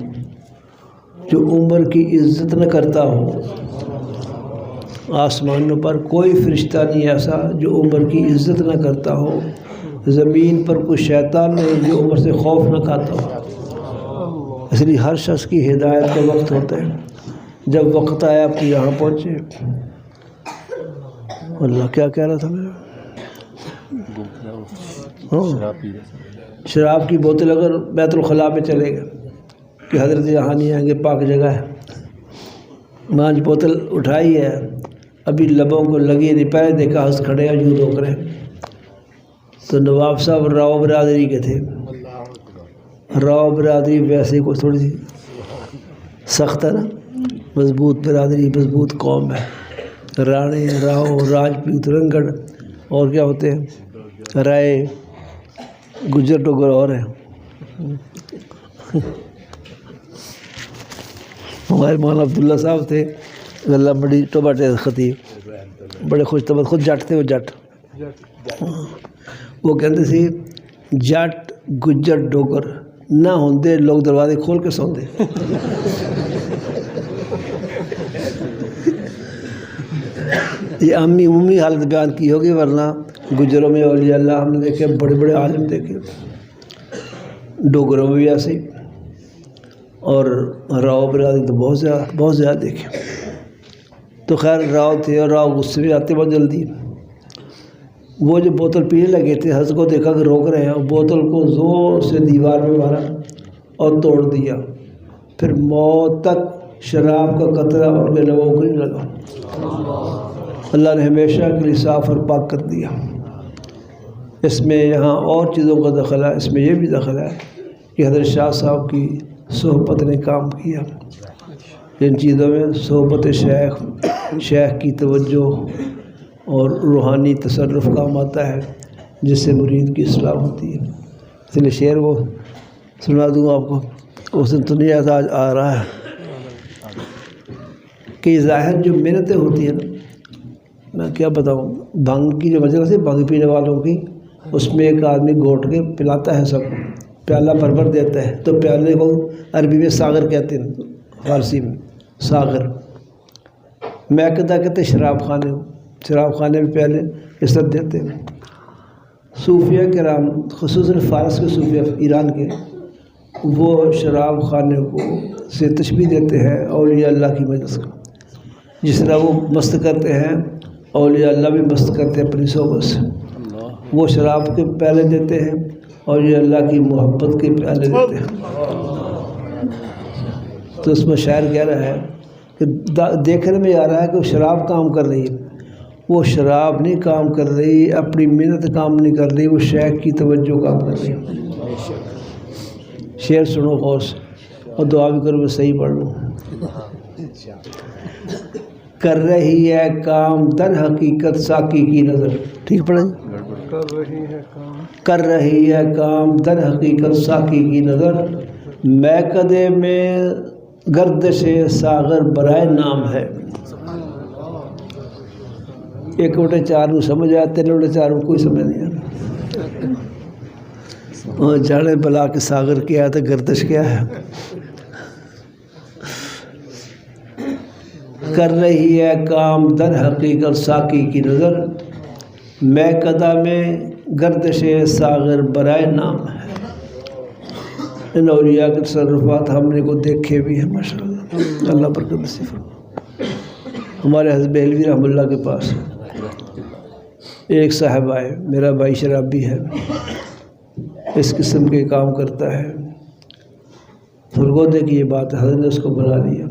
جو عمر کی عزت نہ کرتا ہو، آسمانوں پر کوئی فرشتہ نہیں ایسا جو عمر کی عزت نہ کرتا ہو، زمین پر کوئی شیطان نہیں جو عمر سے خوف نہ کھاتا ہو۔ اس لیے ہر شخص کی ہدایت کا وقت ہوتا ہے، جب وقت آیا آپ کو یہاں پہنچے۔ اللہ کیا کہہ رہا تھا میں؟ شراب کی بوتل اگر بیت الخلاء میں چلے گا کہ حضرت یہاں نہیں آئیں گے، پاک جگہ ہے، مانچ بوتل اٹھائی ہے، ابھی لبوں کو لگی نہیں، پہلے دیکھا ہنس کھڑے ہیں یوں روک رہے ہیں۔ تو نواب صاحب راؤ برادری کے تھے، راؤ برادری ویسے کوئی تھوڑی سی سخت ہے نا، مضبوط برادری، مضبوط قوم ہے، رانے، راؤ، راجپوت، رنگڑ اور کیا ہوتے ہیں، رائے، گجر ڈوگر اور ہیں۔ ہمارے مولانا عبداللہ صاحب تھے غلہ بڑی ٹوباٹے خطیب، بڑے خوش طبع، خود جٹ تھے، وہ جٹ، وہ کہتے سی جٹ گجر ڈوگر نہ ہوندے لوگ دروازے کھول کے سوندے۔ یہ عمومی حالت بیان کی ہوگی، ورنہ گجروں میں اولیاء اللہ ہم نے دیکھے، بڑے بڑے عالم دیکھے، ڈوگروں میں بھی ایسے، اور راؤ برادری تو بہت زیادہ دیکھے۔ تو خیر راؤ تھے، اور راؤ غصے میں آتے بہت جلدی، وہ جو بوتل پینے لگے تھے حضرت کو دیکھا کہ روک رہے ہیں، اور بوتل کو زور سے دیوار میں مارا اور توڑ دیا، پھر موت تک شراب کا قطرہ ان کے لبوں کو نہیں لگا۔ اللہ نے ہمیشہ کے لیے صاف اور پاک کر دیا۔ اس میں یہاں اور چیزوں کا دخل ہے، اس میں یہ بھی دخل ہے کہ حضرت شاہ صاحب کی صحبت نے کام کیا۔ ان چیزوں میں صحبت شیخ کی توجہ اور روحانی تصرف کام آتا ہے، جس سے مرید کی اصلاح ہوتی ہے۔ اس لیے شعر وہ سنا دوں آپ کو، اس دن تو نہیں آج آ رہا ہے کہ ظاہر جو محنتیں ہوتی ہیں نا، میں کیا بتاؤں، بھنگ کی جو مجلس ہے بھنگ پینے والوں کی، اس میں ایک آدمی گھونٹ کے پلاتا ہے سب کو، پیالہ بھر بھر دیتا ہے، تو پیالے کو عربی میں ساغر کہتے ہیں، فارسی میں ساغر۔ میکدہ کہتے ہیں شراب خانے کو، شراب خانے میں پیالے عزت دیتے ہیں۔ صوفیہ کرام خصوصاً فارس کے صوفیہ ایران کے، وہ شراب خانے کو سے تشبیہ دیتے ہیں اولیاء اللہ کی مجلس کا، جس طرح وہ مست کرتے ہیں اولیاء اللہ بھی مست کرتے ہیں اپنی صحبت سے۔ وہ شراب کے پیالے دیتے ہیں، اولیاء اللہ کی محبت کے پیالے دیتے ہیں۔ تو اس میں شاعر کہہ رہا ہے کہ دیکھنے میں آ رہا ہے کہ وہ شراب کام کر رہی ہے، وہ شراب نہیں کام کر رہی، اپنی محنت کام نہیں کر رہی، وہ شیخ کی توجہ کام کر رہی ہے۔ شعر سنو غور سے اور دعا بھی کرو میں صحیح پڑھ لوں۔ کر رہی ہے کام در حقیقت ساقی کی نظر، ٹھیک پڑھیں؟ کر رہی ہے کام در حقیقت ساقی کی نظر، میکدے میں گردش ساغر برائے نام ہے۔ ایک وٹے چار کو سمجھ آیا، تین وٹے چار کو کوئی سمجھ نہیں آیا۔ اور جانے بلا کے ساغر کیا ہے تو گردش کیا ہے۔ کر رہی ہے کام در حقیقت ساقی کی نظر، میکدہ میں گردش ساغر برائے نام ہے۔ ان اولیاء کے تصرفات ہم نے کو دیکھے بھی ہیں ماشاءاللہ، اللہ برکت نصیب فرمائے۔ ہمارے حضرت بہلوی رحمۃ اللہ کے پاس ایک صاحب آئے، میرا بھائی شرابی ہے، اس قسم کے کام کرتا ہے، فرگودے کی یہ بات حضرت نے اس کو بلا لیا،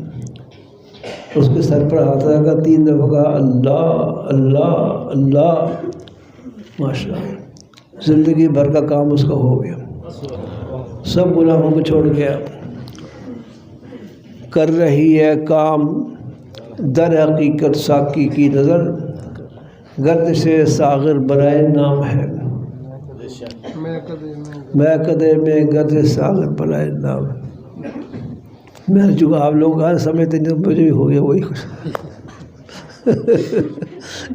اس کے سر پر ہاتھ رکھا، 3 دفعہ کہا اللہ اللہ اللہ، ماشاءاللہ زندگی بھر کا کام اس کا ہو گیا، سب گناہوں کو چھوڑ گیا۔ کر رہی ہے کام در حقیقت ساقی کی نظر، گرد سے ساغر برائے نام ہے، میکدے میں گرد ساغر برائے نام ہے۔ میں چونکہ آپ لوگ ہر سمجھتے نہیں، مجھے بھی ہو گیا وہی کچھ،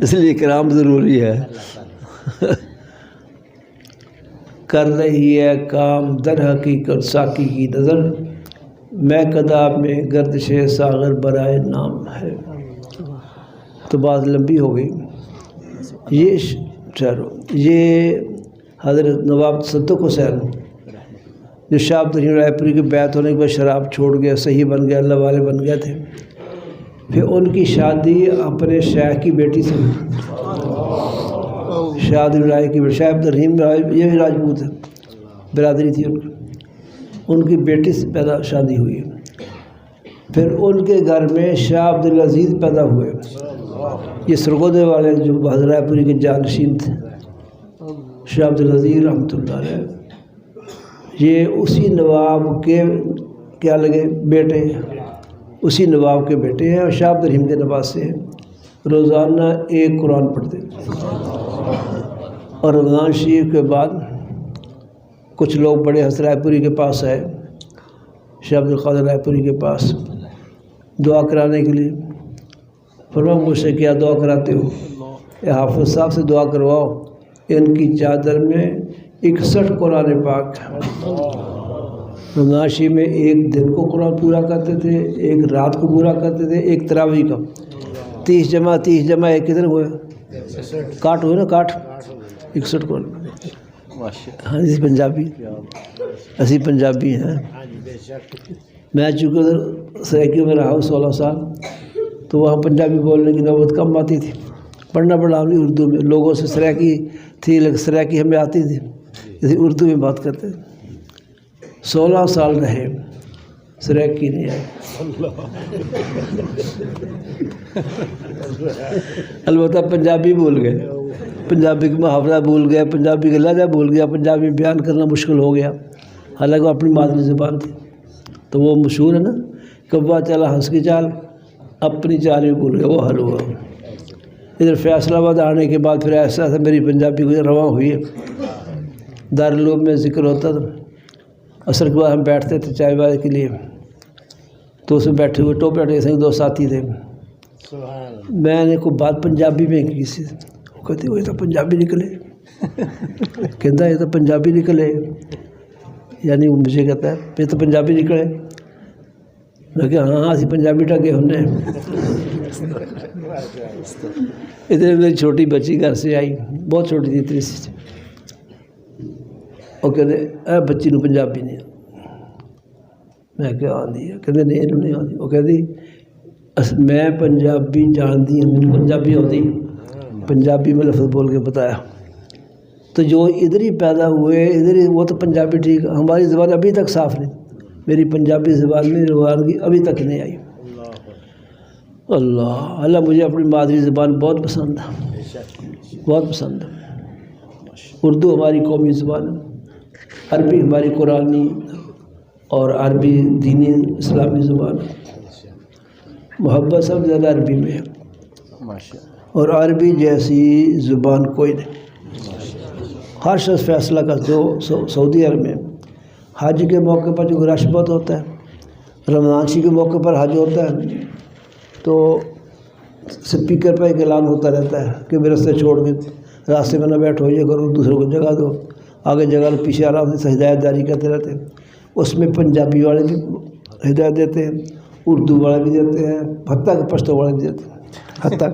اس لیے کرام ضروری ہے۔ کر رہی ہے کام در حقیقت ساقی کی نظر، میکدہ میں گردش ساغر برائے نام ہے۔ تو بات لمبی ہو گئی۔ یہ حضرت نواب تصدق حسین جو شاہ عبد الرحیم رائے پوری کی بیعت ہونے کے بعد شراب چھوڑ گیا، صحیح بن گیا، اللہ والے بن گئے تھے، پھر ان کی شادی اپنے شیخ کی بیٹی سے ہوئی، شاہ عبد الرحیم رائے کی بیٹی، شاہ عبد الرحیم رائے یہ بھی راجپوت ہے، برادری تھی ان کی بیٹی سے پیدا شادی ہوئی۔ پھر ان کے گھر میں شاہ عبد العزیز پیدا ہوئے، یہ سرگودے والے جو حضرت رائے پوری کے جانشین تھے، شاہ عبد العزیز رحمۃ اللہ علیہ، یہ اسی نواب کے کیا لگے بیٹے، اسی نواب کے بیٹے ہیں اور شاہ عبد الرحیم کے نواسے ہیں۔ روزانہ ایک قرآن پڑھتے اور رمضان شریف کے بعد کچھ لوگ بڑے حضرت رائے پوری کے پاس آئے، شاہ عبد القادر رائے پوری کے پاس دعا کرانے کے لیے۔ فرمایا مجھ سے کیا دعا کراتے ہو؟ اے حافظ صاحب سے دعا کرواؤ، ان کی چادر میں 61 قرآن پاک ہے۔ رمضان شریف میں ایک دن کو قرآن پورا کرتے تھے، ایک رات کو پورا کرتے تھے، ایک تراویح کا 30 جمع ایک کتنے ہوئے؟ کاٹ ہوئے نا، کاٹ 61 قرآن۔ ہاں جی پنجابی، اسی پنجابی ہیں۔ میں چونکہ ادھر سریکیوں میں رہا ہوں 16 سال، تو وہاں پنجابی بولنے کی نوبت کم آتی تھی، پڑھنا پڑا ہمیں اردو میں، لوگوں سے سریکی تھی لیکن سریکی ہمیں آتی تھی، اسی اردو میں بات کرتے تھے۔ 16 سال رہے، سریکی نہیں آئی. البتہ پنجابی بھول گئے, پنجابی کا محاورہ بھول گیا, پنجابی کا لہجہ بھول گیا, پنجابی بیان کرنا مشکل ہو گیا, حالانکہ وہ اپنی مادری زبان تھی. تو وہ مشہور ہے نا, کبا چلا ہنس کی چال, اپنی چال ہی بھول گیا, وہ حل ہوا. ادھر فیصل آباد آنے کے بعد پھر ایسا میری پنجابی کو رواں ہوئی ہے. دارالعلوم میں ذکر ہوتا تھا, عصر کے بعد ہم بیٹھتے تھے چائے وائے کے لیے, تو اس میں بیٹھے ہوئے ٹوپے اٹھے سے 2 ساتھی تھے. میں نے کوئی بات پنجابی میں کی کسی سے, وہ کہتے وہ تو پنجابی نکلے, کہتا یہ تو پنجابی نکلے, یعنی وہ مجھے کہتا ہے یہ تو پنجابی نکلے. میں کہ ہاں اسی پنجابی ٹکے ہم نے. ادھر میری چھوٹی بچی گھر سے آئی, بہت چھوٹی تھی, 3 سی. وہ کہتے اے بچی نو پنجابی نہیں. میں کیا آندی ہے, کہتے نہیں انہوں نہیں آندی. وہ کہتی میں پنجابی جانتی ہوں, مجھے پنجابی آتی, پنجابی میں لفظ بول کے بتایا. تو جو ادھر ہی پیدا ہوئے ادھر ہی, وہ تو پنجابی ٹھیک, ہماری زبان ابھی تک صاف نہیں. میری پنجابی زبان میں روانگی ابھی تک نہیں آئی. اللہ مجھے اپنی مادری زبان بہت پسند ہے, بہت پسند ہے. اردو ہماری قومی زبان ہے, عربی ہماری قرآنی اور عربی دینی اسلامی زبان ہے. محبت سب زیادہ عربی میں ہے, اور عربی جیسی زبان کوئی نہیں. ہر شخص فیصلہ کا جو سعودی عرب میں حج کے موقع پر جو رش بہت ہوتا ہے, رمضان شریف کے موقع پر حج ہوتا ہے, تو سپیکر پہ ایک اعلان ہوتا رہتا ہے کہ راستے چھوڑ کے راستے میں نہ بیٹھو, یہ کرو, دوسروں کو جگہ دو, آگے جگہ پیچھے آرام سے ہدایت داری کرتے رہتے ہیں. اس میں پنجابی والے بھی ہدایت دیتے ہیں, اردو والے بھی دیتے ہیں, حتیٰ کہ پشتو والے بھی دیتے ہیں, حتیٰ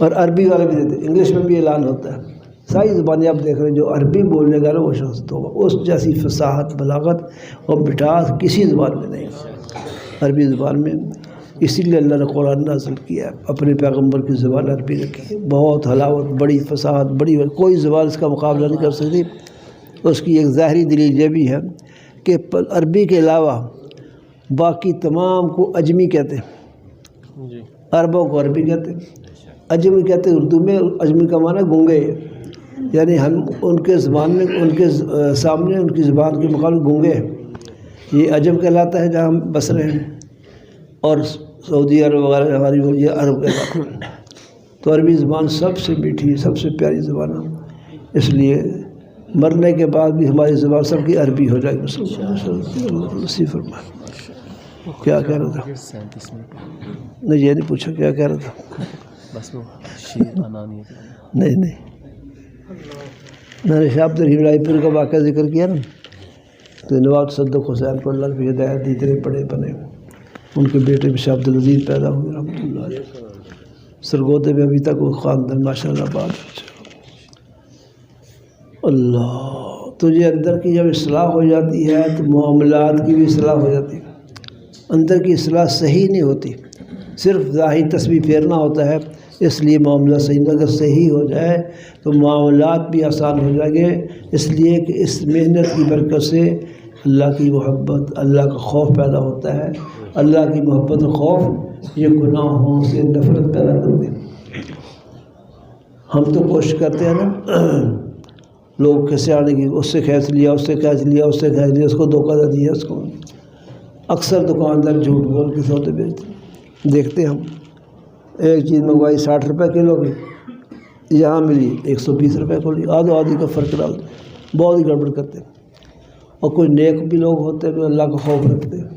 اور عربی والے بھی دیتے ہیں. انگلش میں بھی اعلان ہوتا ہے. ساری زبانیں آپ دیکھ رہے ہیں, جو عربی بولنے کا نا وہ شخص تو اس جیسی فصاحت, بلاغت اور مٹھاس کسی زبان میں نہیں, عربی زبان میں. اسی لیے اللہ نے قرآن نازل کیا ہے, اپنے پیغمبر کی زبان عربی رکھی ہے. بہت حلاوت, بڑی فصاحت, بڑی, کوئی زبان اس کا مقابلہ نہیں کر سکتی. اس کی ایک ظاہری دلیل یہ بھی ہے کہ عربی کے علاوہ باقی تمام کو اجمی کہتے ہیں. عربوں کو عربی کہتے ہیں, اجمی کہتے ہیں اردو میں. اجمی کا معنی گونگے, یعنی ہم ان کے زبان میں, ان کے سامنے ان کی زبان کے مقابلے گونگے ہیں. یہ عجم کہلاتا ہے جہاں ہم بس رہے ہیں, اور سعودی عرب وغیرہ ہماری یہ عرب کہلاتا ہے. تو عربی زبان سب سے میٹھی, سب سے پیاری زبان ہے. اس لیے مرنے کے بعد بھی ہماری زبان سب کی عربی ہو جائے گی. نصیب فرمائے. کیا کہہ رہا تھا؟ نہیں یہ نہیں پوچھا کیا کہہ رہا تھا. نہیں میں نے شاہ عبد الرحیم رائے پور کا واقعہ ذکر کیا نا, تو نواب صدق حسین کو اللہ کی ہدایت دی, اتنے بڑے بنے. ان کے بیٹے بھی شاہ عبدالعزیز پیدا ہوئے رحمۃ اللہ علیہ. سرگودے میں ابھی تک وہ خاندان ماشاء اللہ بات. اللہ تجھے اندر کی جب اصلاح ہو جاتی ہے تو معاملات کی بھی اصلاح ہو جاتی ہے. اندر کی اصلاح صحیح نہیں ہوتی, صرف ظاہری تسبیح پھیرنا ہوتا ہے. اس لیے معاملہ صحیح, اگر صحیح ہو جائے تو معاملات بھی آسان ہو جائیں گے. اس لیے کہ اس محنت کی برکت سے اللہ کی محبت, اللہ کا خوف پیدا ہوتا ہے. اللہ کی محبت اور خوف یہ گناہوں سے نفرت پیدا کر دیں. ہم تو کوشش کرتے ہیں نا لوگ کیسے آنے کی, اس سے کھینچ لیا, اس سے کھینچ لیا, اس سے کھینچ لیا, اس کو دھوکہ دے دیا, اس کو. اکثر دکاندار جھوٹ بول کے سوتے بیچتے. دیکھتے ہم ایک چیز منگوائی 60 روپے کلو کی, یہاں ملی 120 روپے کو لی, آدھی کا فرق ڈال دیں. بہت ہی گڑبڑ کرتے. اور کوئی نیک بھی لوگ ہوتے ہیں جو اللہ کا خوف رکھتے ہیں.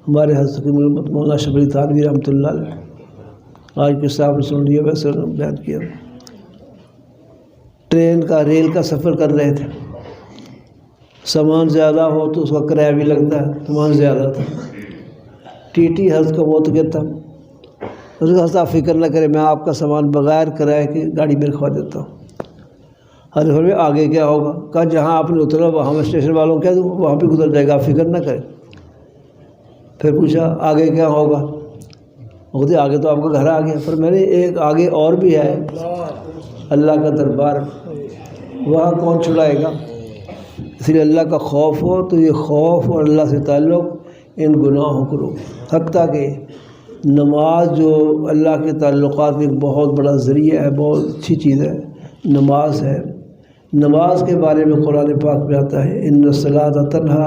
ہمارے حضرت مولانا شبری تھانوی رحمۃ اللہ علیہ, آج کے صاحب نے سن لیا, ویسے بیان کیا. ٹرین کا, ریل کا سفر کر رہے تھے. سامان زیادہ ہو تو اس کا کرایہ بھی لگتا ہے, سامان زیادہ تھا. ٹی ٹی حضرت کا وہ تو کہتا, اس کا حضرت فکر نہ کرے, میں آپ کا سامان بغیر کرایہ کی گاڑی میں رکھوا دیتا ہوں. حضرت میں آگے کیا ہوگا؟ کہا جہاں آپ نے اترا وہاں میں اسٹیشن والوں کہہ دوں, وہاں پہ گزر جائے گا, آپ فکر نہ کریں. پھر پوچھا آگے کیا ہوگا؟ وہ کہتے آگے تو آپ کا گھر آ گیا. پر میں نے ایک آگے اور بھی ہے, اللہ کا دربار, وہاں کون چھڑائے گا؟ اس اس لیے اللہ کا خوف ہو تو یہ خوف اور اللہ سے تعلق ان گناہوں کو روک، حتیٰ کہ نماز جو اللہ کے تعلقات کا ایک بہت بڑا ذریعہ ہے، بہت اچھی چیز ہے نماز ہے۔ نماز کے بارے میں قرآن پاک میں آتا ہے ان الصلاۃ تنہی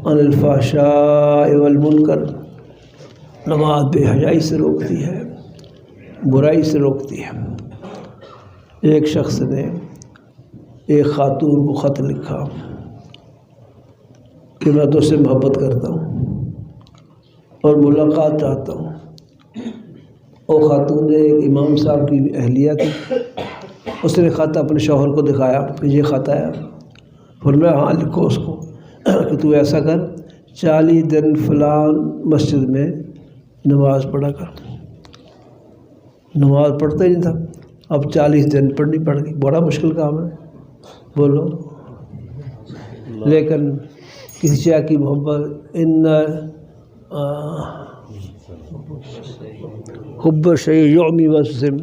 عن الفحشاء والمنکر، نماز بے حیائی سے روکتی ہے، برائی سے روکتی ہے۔ ایک شخص نے ایک خاتون کو خط لکھا کہ میں تو سے محبت کرتا ہوں اور ملاقات چاہتا ہوں۔ اور خاتون نے ایک امام صاحب کی اہلیہ تھی، اس نے خط اپنے شوہر کو دکھایا کہ یہ خط آیا۔ فرمایا ہاں لکھو اس کو کہ تو ایسا کر 40 دن فلان مسجد میں نماز پڑھا کر۔ نماز پڑھتا ہی نہیں تھا، اب 40 دن پڑھنی پڑ گئی، بڑا مشکل کام ہے بولو۔ لیکن کسی شے کی محبت ان حب شیء یعمی وسم،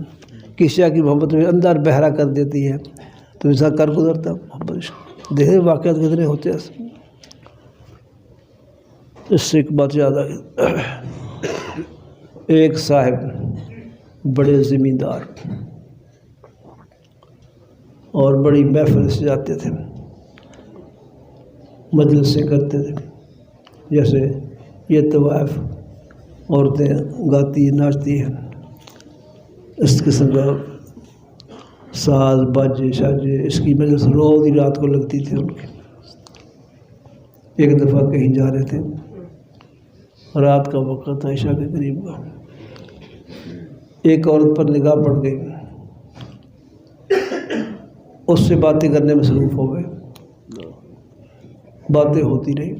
کسی شے کی محبت میں اندر بہرا کر دیتی ہے، تو انسان کر گزرتا محبت۔ دیکھیں واقعات کتنے ہوتے ہیں۔ اس سے ایک بات یاد آ گئی، ایک صاحب بڑے زمیندار اور بڑی محفل سے جاتے تھے، مجلسیں کرتے تھے، جیسے یہ طوائف عورتیں گاتی ناچتی ہیں، اس قسم کا ساز باجے شاجے، اس کی مجلس روز ہی رات کو لگتی تھی ان کی۔ ایک دفعہ کہیں جا رہے تھے، رات کا وقت تھا، عشاء کے قریب کا، ایک عورت پر نگاہ پڑ گئی، اس سے باتیں کرنے میں مصروف ہو گئے، باتیں ہوتی رہی،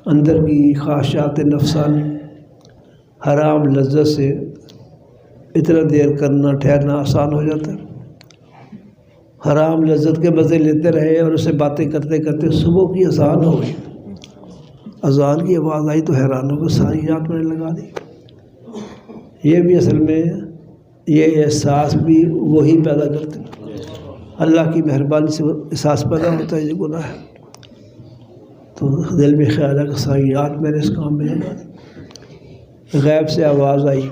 اندر کی خواہشات نفسانی حرام لذت سے اتنا دیر کرنا ٹھہرنا آسان ہو جاتا ہے۔ حرام لذت کے مزے لیتے رہے اور اسے باتیں کرتے کرتے صبح کی اذان ہو گئی۔ اذان کی آواز آئی تو حیران ہو گئے، ساری رات میں نے لگا دی۔ یہ بھی اصل میں یہ احساس بھی وہی پیدا کرتے ہیں، اللہ کی مہربانی سے احساس پیدا ہوتا ہے یہ گناہ ہے، تو دل میں خیال ہے کہ ساری رات میں نے اس کام میں لگا دی۔ غیب سے آواز آئی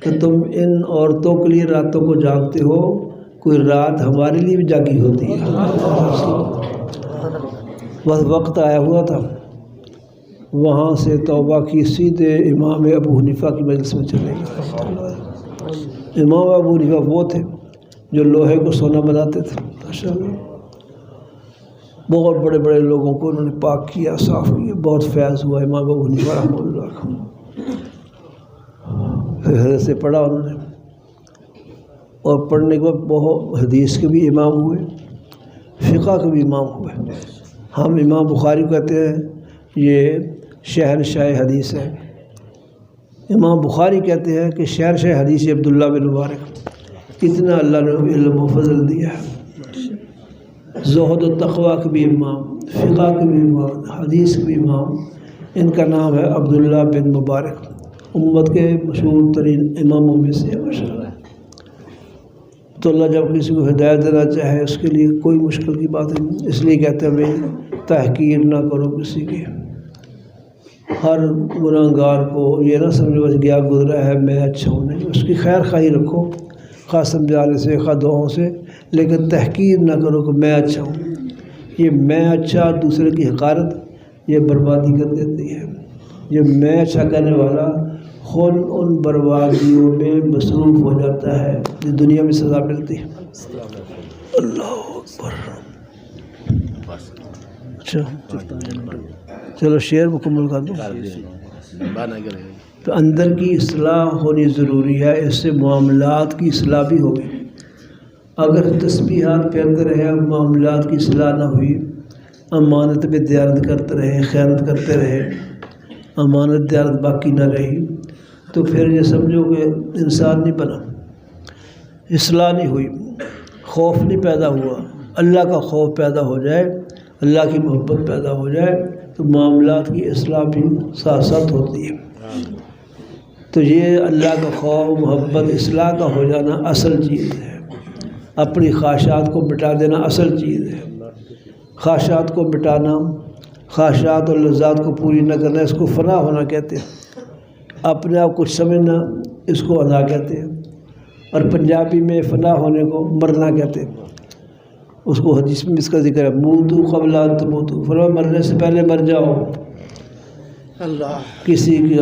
کہ تم ان عورتوں کے لیے راتوں کو جاگتے ہو، کوئی رات ہمارے لیے بھی جاگی ہوتی ہے۔ بس وقت آیا ہوا تھا، وہاں سے توبہ کی سیدھے امام ابو حنیفہ کی مجلس میں چلے گئے۔ امام ابو حنیفہ وہ تھے جو لوہے کو سونا بناتے تھے، ماشاءاللہ بہت بڑے بڑے لوگوں کو انہوں نے پاک کیا، صاف کیا، بہت فیض ہوا امام ابو حنیفہ رحمہ اللہ کا۔ پھر حضرت سے پڑھا انہوں نے، اور پڑھنے کے بعد بہت حدیث کے بھی امام ہوئے، فقہ کے بھی امام ہوئے۔ ہم امام بخاری کہتے ہیں یہ شہنشاہ حدیث ہے، امام بخاری کہتے ہیں کہ شہنشاہ حدیث عبداللہ بن مبارک، اتنا اللہ نے علم و فضل دیا ہے۔ زہد و تقویٰ کے بھی امام، فقہ کے بھی امام، حدیث کے بھی امام، ان کا نام ہے عبداللہ بن مبارک، امت کے مشہور ترین اماموں میں سے ہے ماشاءاللہ۔ تو اللہ جب کسی کو ہدایت دینا چاہے اس کے لیے کوئی مشکل کی بات نہیں، اس لیے کہتے ہیں بھائی تحقیر نہ کرو کسی کی، ہر گناہ گار کو یہ نہ سمجھو بس گیا گزرا ہے میں اچھا ہوں، نہیں، اس کی خیر خواہی رکھو، خواہ سمجھانے سے خواہ دعاؤں سے، لیکن تحقیر نہ کرو کہ میں اچھا ہوں۔ یہ میں اچھا دوسرے کی حقارت یہ بربادی کر دیتی ہے۔ یہ میں اچھا کرنے والا خود ان بربادیوں میں مصروف ہو جاتا ہے جو دنیا میں سزا ملتی ہے۔ اللہ اکبر۔ اچھا چلو شعر مکمل کر دو۔ تو اندر کی اصلاح ہونی ضروری ہے، اس سے معاملات کی اصلاح بھی ہوگی۔ اگر تسبیحات پھیرتے رہے اور معاملات کی اصلاح نہ ہوئی، امانت پہ دیانت کرتے رہے، خیانت کرتے رہے، امانت دیانت باقی نہ رہی، تو پھر یہ سمجھو کہ انسان نہیں بنا، اصلاح نہیں ہوئی، خوف نہیں پیدا ہوا۔ اللہ کا خوف پیدا ہو جائے، اللہ کی محبت پیدا ہو جائے تو معاملات کی اصلاح بھی ساتھ ساتھ ہوتی ہے۔ تو یہ اللہ کا خوف محبت اصلاح کا ہو جانا اصل چیز ہے، اپنی خواہشات کو مٹا دینا اصل چیز ہے۔ خواہشات کو مٹانا، خواہشات اور لذات کو پوری نہ کرنا، اس کو فنا ہونا کہتے ہیں۔ اپنے آپ کچھ سمجھنا، اس کو انا کہتے ہیں۔ اور پنجابی میں فنا ہونے کو مرنا کہتے ہیں۔ اس کو حدیث میں اس کا ذکر ہے، موتو قبل ان تموتو، فرمایا مرنے سے پہلے مر جاؤ۔ اللہ کسی کی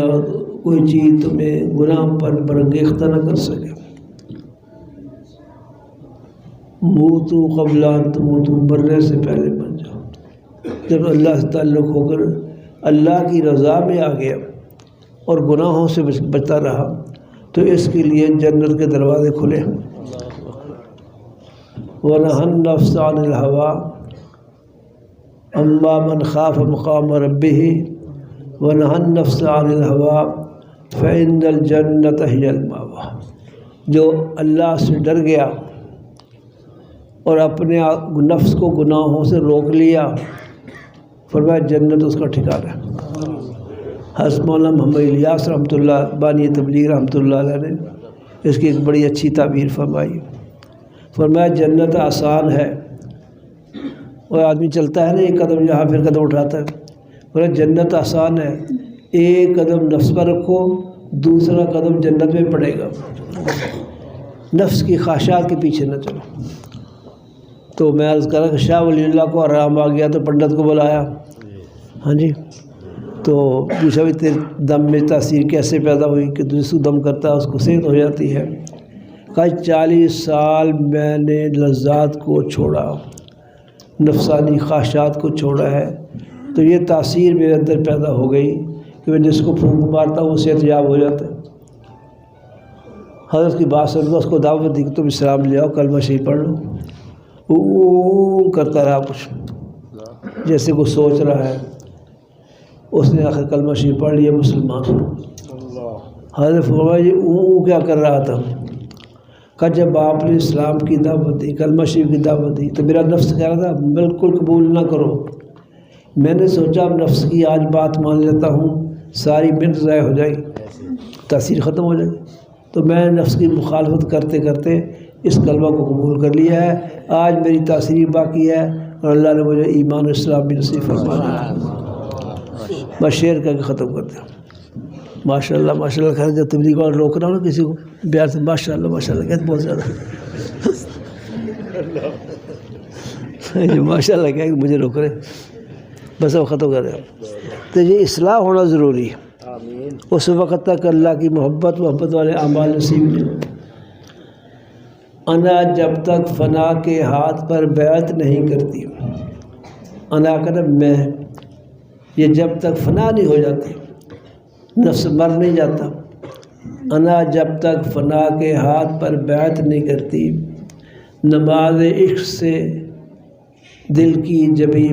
کوئی چیز تمہیں گناہ پر برانگیختہ نہ کر سکے۔ موتو قبل ان تموتو، مرنے سے پہلے مر جاؤ۔ جب اللہ سے تعلق ہو کر اللہ کی رضا میں آ گیا اور گناہوں سے بچتا رہا تو اس کے لیے جنت کے دروازے کھلے۔ وَنَهَى النَّفْسَ عَنِ الْهَوَىٰ أَمَّا مَنْ خَافَ مَقَامَ رَبِّهِ وَنَهَى النَّفْسَ عَنِ الْهَوَىٰ فَإِنَّ الْجَنَّةَ هِيَ الْمَأْوَىٰ، جو اللہ سے ڈر گیا اور اپنے نفس کو گناہوں سے روک لیا، فرمایا جنت اس کا ٹھکانہ ہے۔ حضرت مولانا محمد الیاس رحمۃ اللہ بانی تبلیغ رحمۃ اللہ علیہ نے اس کی ایک بڑی اچھی تعبیر فرمائی۔ فرمایا جنت آسان ہے، اور آدمی چلتا ہے نا ایک قدم یہاں پھر قدم اٹھاتا ہے، فرمایا جنت آسان ہے، ایک قدم نفس پر رکھو، دوسرا قدم جنت میں پڑے گا۔ نفس کی خواہشات کے پیچھے نہ چلو۔ تو میں عرض کر رہا کہ شاہ ولی اللہ کو آرام آ گیا تو پنڈت کو بلایا، ہاں جی، تو پوچھا بھی تیرے دم میں تاثیر کیسے پیدا ہوئی کہ دوسرے دم کرتا ہے اس کو صحت ہو جاتی ہے؟ کہا 40 سال میں نے لذات کو چھوڑا، نفسانی خواہشات کو چھوڑا ہے، تو یہ تاثیر میرے اندر پیدا ہو گئی کہ میں جس کو پھونک مارتا ہوں وہ صحت یاب ہو جاتا ہے۔ حضرت کی بات سن کر اس کو دعوت دی کہ تم اسلام لے آؤ، کلمہ شریف پڑھ لو۔ وہ کرتا رہا کچھ جیسے کوئی سوچ رہا ہے، اس نے آخر کلمہ شریف پڑھ لیا، مسلمان۔ حضرت فرمایا یہ کیا کر رہا تھا؟ کہ جب آپ نے اسلام کی دعوت دی، کلمہ شریف کی دعوت دی، تو میرا نفس کہہ رہا تھا بالکل قبول نہ کرو۔ میں نے سوچا اب نفس کی آج بات مان لیتا ہوں، ساری محنت ضائع ہو جائے گی، تاثیر ختم ہو جائے گی۔ تو میں نفس کی مخالفت کرتے کرتے اس کلمہ کو قبول کر لیا ہے، آج میری تاثیر باقی ہے اور اللہ نے مجھے ایمان و اسلام بھی نصیب فرمایا۔ بس شعر کر کے ختم کرتے ہیں۔ ماشاء اللہ ماشاء اللہ، خیر جب تبلیغ والے روک رہا ہوں نا کسی کو بیار سے ماشاء اللہ کہتے بہت زیادہ ماشاء اللہ کہہ کہ مجھے روک رہے، بس اب ختم کر رہے ہیں۔ تو یہ اصلاح ہونا ضروری ہے، اس وقت تک اللہ کی محبت والے اعمال نصیب نہیں۔ انا جب تک فنا کے ہاتھ پر بیعت نہیں کرتی، انا کا میں، یہ جب تک فنا نہیں ہو جاتی، نفس مر نہیں جاتا، انا جب تک فنا کے ہاتھ پر بیعت نہیں کرتی، نماز عشق سے دل کی جبیں